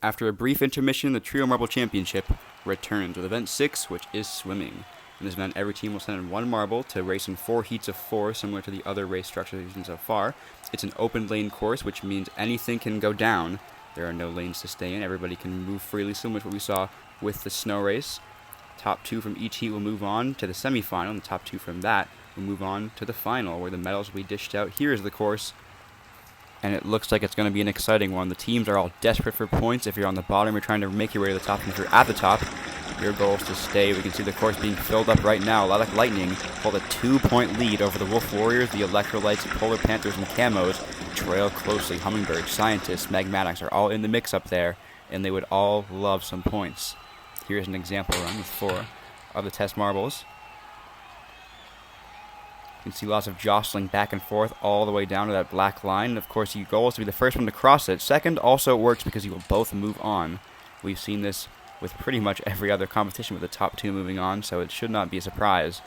After a brief intermission, the Trio Marble Championship returns with Event 6, which is swimming. In this event, every team will send in one marble to race in 4 heats of 4, similar to the other race structures we've seen so far. It's an open lane course, which means anything can go down. There are no lanes to stay in. Everybody can move freely, similar to what we saw with the snow race. Top 2 from each heat will move on to the semifinal, and the top 2 from that will move on to the final, where the medals will be dished out. Here is the course, and it looks like it's going to be an exciting one. The teams are all desperate for points. If you're on the bottom, you're trying to make your way to the top, and if you're at the top, your goal is to stay. We can see the course being filled up right now. Lilac Lightning hold a 2-point lead over the Wolf Warriors. The Electrolytes, Polar Panthers, and Camos trail closely. Hummingbird, Scientists, Magmatics are all in the mix up there, and they would all love some points. Here's an example run with 4 of the test marbles. You can see lots of jostling back and forth all the way down to that black line. Of course, your goal is to be the first one to cross it. Second also works because you will both move on. We've seen this with pretty much every other competition with the top 2 moving on, so it should not be a surprise.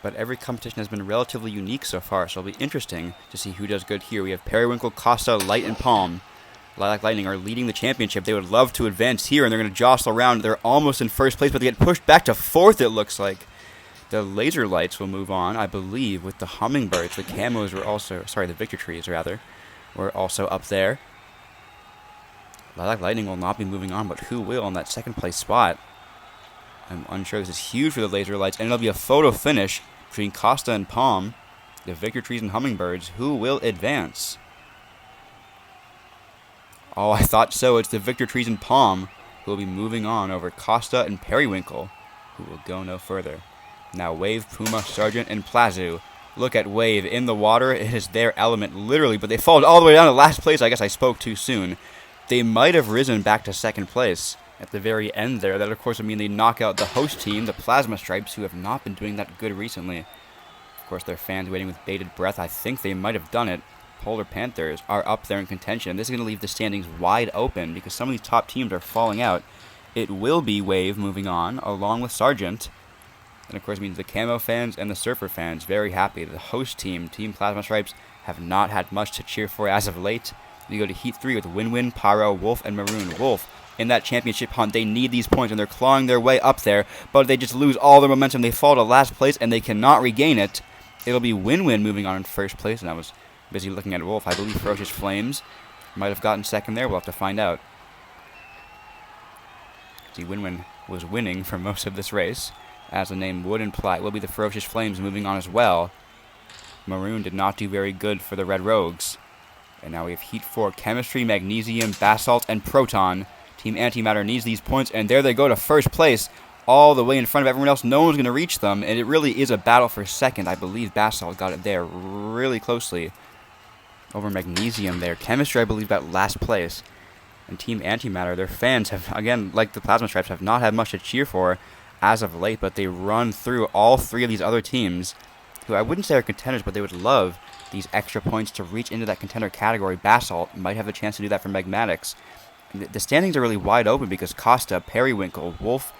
But every competition has been relatively unique so far, so it'll be interesting to see who does good here. We have Periwinkle, Costa, Light, and Palm. Lilac Lightning are leading the championship. They would love to advance here, and they're going to jostle around. They're almost in first place, but they get pushed back to 4th, it looks like. The Laser Lights will move on, I believe, with the Hummingbirds. The Camos were also, the Victor Trees, rather, were also up there. Lilac Lightning will not be moving on, but who will in that second place spot? I'm unsure. This is huge for the Laser Lights, and it'll be a photo finish between Costa and Palm, the Victor Trees and Hummingbirds. Who will advance? Oh, I thought so. It's the Victor Trees and Palm who will be moving on over Costa and Periwinkle, who will go no further. Now Wave, Puma, Sergeant, and Plazu. Look at Wave in the water. It is their element, literally, but they fall all the way down to last place. I guess I spoke too soon. They might have risen back to second place at the very end there. That, of course, would mean they knock out the host team, the Plasma Stripes, who have not been doing that good recently. Of course, their fans waiting with bated breath. I think they might have done it. Polar Panthers are up there in contention. This is going to leave the standings wide open because some of these top teams are falling out. It will be Wave moving on, along with Sergeant. And, of course, means the Camo fans and the Surfer fans very happy. The host team, Team Plasma Stripes, have not had much to cheer for as of late. You go to Heat 3 with Win-Win, Pyro, Wolf, and Maroon. Wolf, in that championship hunt, they need these points, and they're clawing their way up there, but they just lose all their momentum. They fall to last place, and they cannot regain it. It'll be Win-Win moving on in first place, and I was busy looking at Wolf. I believe Ferocious Flames might have gotten second there. We'll have to find out. See, Win-Win was winning for most of this race, as the name would imply. It will be the Ferocious Flames moving on as well. Maroon did not do very good for the Red Rogues. And now we have Heat 4, Chemistry, Magnesium, Basalt, and Proton. Team Antimatter needs these points, and there they go to first place, all the way in front of everyone else. No one's going to reach them, and it really is a battle for second. I believe Basalt got it there really closely over Magnesium there. Chemistry, I believe, got last place. And Team Antimatter, their fans have, again, like the Plasma Stripes, have not had much to cheer for as of late, but they run through all 3 of these other teams, who I wouldn't say are contenders, but they would love these extra points to reach into that contender category. Basalt might have a chance to do that for Magmatics. The standings are really wide open because Costa, Periwinkle, Wolf,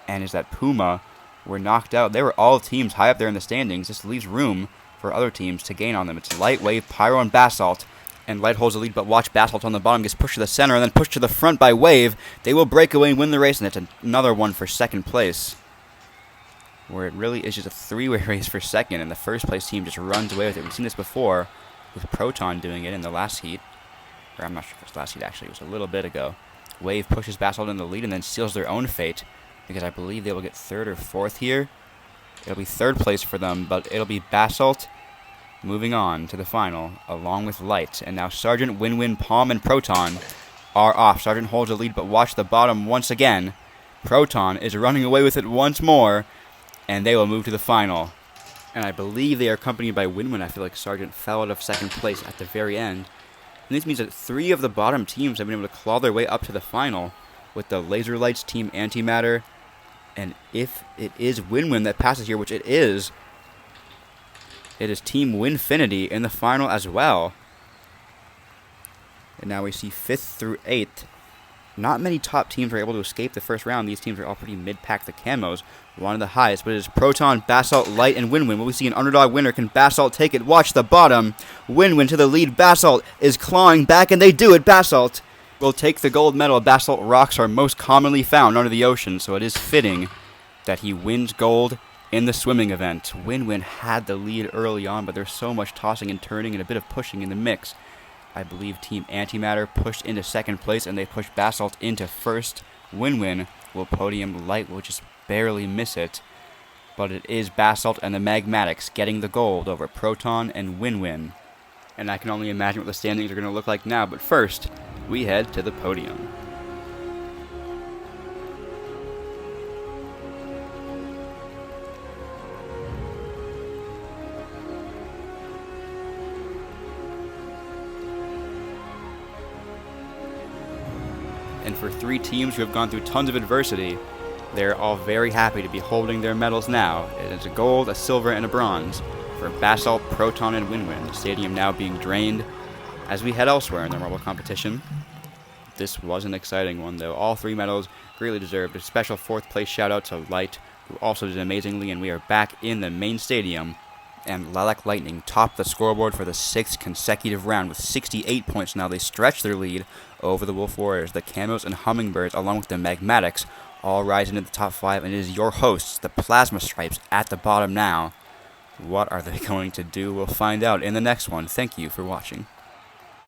and is that Puma were knocked out. They were all teams high up there in the standings. This leaves room for other teams to gain on them. It's Light, Wave, Pyro, and Basalt. And Light holds the lead, but watch Basalt on the bottom gets pushed to the center and then pushed to the front by Wave. They will break away and win the race, and it's another one for second place, where it really is just a 3-way race for second, and the first place team just runs away with it. We've seen this before with Proton doing it in the last heat. Or I'm not sure if it was last heat, actually. It was a little bit ago. Wave pushes Basalt in the lead and then seals their own fate, because I believe they will get 3rd or 4th here. It'll be 3rd place for them, but it'll be Basalt moving on to the final, along with Light. And now Sergeant, Win-Win, Palm, and Proton are off. Sergeant holds the lead, but watch the bottom once again. Proton is running away with it once more, and they will move to the final. And I believe they are accompanied by Win-Win. I feel like Sergeant fell out of second place at the very end. And this means that 3 of the bottom teams have been able to claw their way up to the final, with the Laser Lights, Team Antimatter, and if it is Win-Win that passes here, which it is Team Winfinity in the final as well. And now we see 5th through 8th. Not many top teams are able to escape the first round. These teams are all pretty mid-pack. The Camos, one of the highest, but it is Proton, Basalt, Light, and Win-Win. Will we see an underdog winner? Can Basalt take it? Watch the bottom. Win-Win to the lead. Basalt is clawing back, and they do it. Basalt will take the gold medal. Basalt rocks are most commonly found under the ocean, so it is fitting that he wins gold in the swimming event. Win-Win had the lead early on, but there's so much tossing and turning and a bit of pushing in the mix. I believe Team Antimatter pushed into second place, and they pushed Basalt into first. Win-Win will podium light, will just barely miss it. But it is Basalt and the Magmatics getting the gold over Proton and Win-Win. And I can only imagine what the standings are going to look like now. But first, we head to the podium. And for three teams who have gone through tons of adversity, they're all very happy to be holding their medals now. It is a gold, a silver, and a bronze for Basalt, Proton, and Win-Win. The stadium now being drained as we head elsewhere in the marble competition. This was an exciting one, though. All three medals greatly deserved. A special fourth place shout out to Light, who also did amazingly, and we are back in the main stadium. And Lilac Lightning topped the scoreboard for the 6th consecutive round with 68 points. Now they stretch their lead over the Wolf Warriors. The Camos and Hummingbirds, along with the Magmatics, all rise into the top 5. And it is your hosts, the Plasma Stripes, at the bottom now. What are they going to do? We'll find out in the next one. Thank you for watching.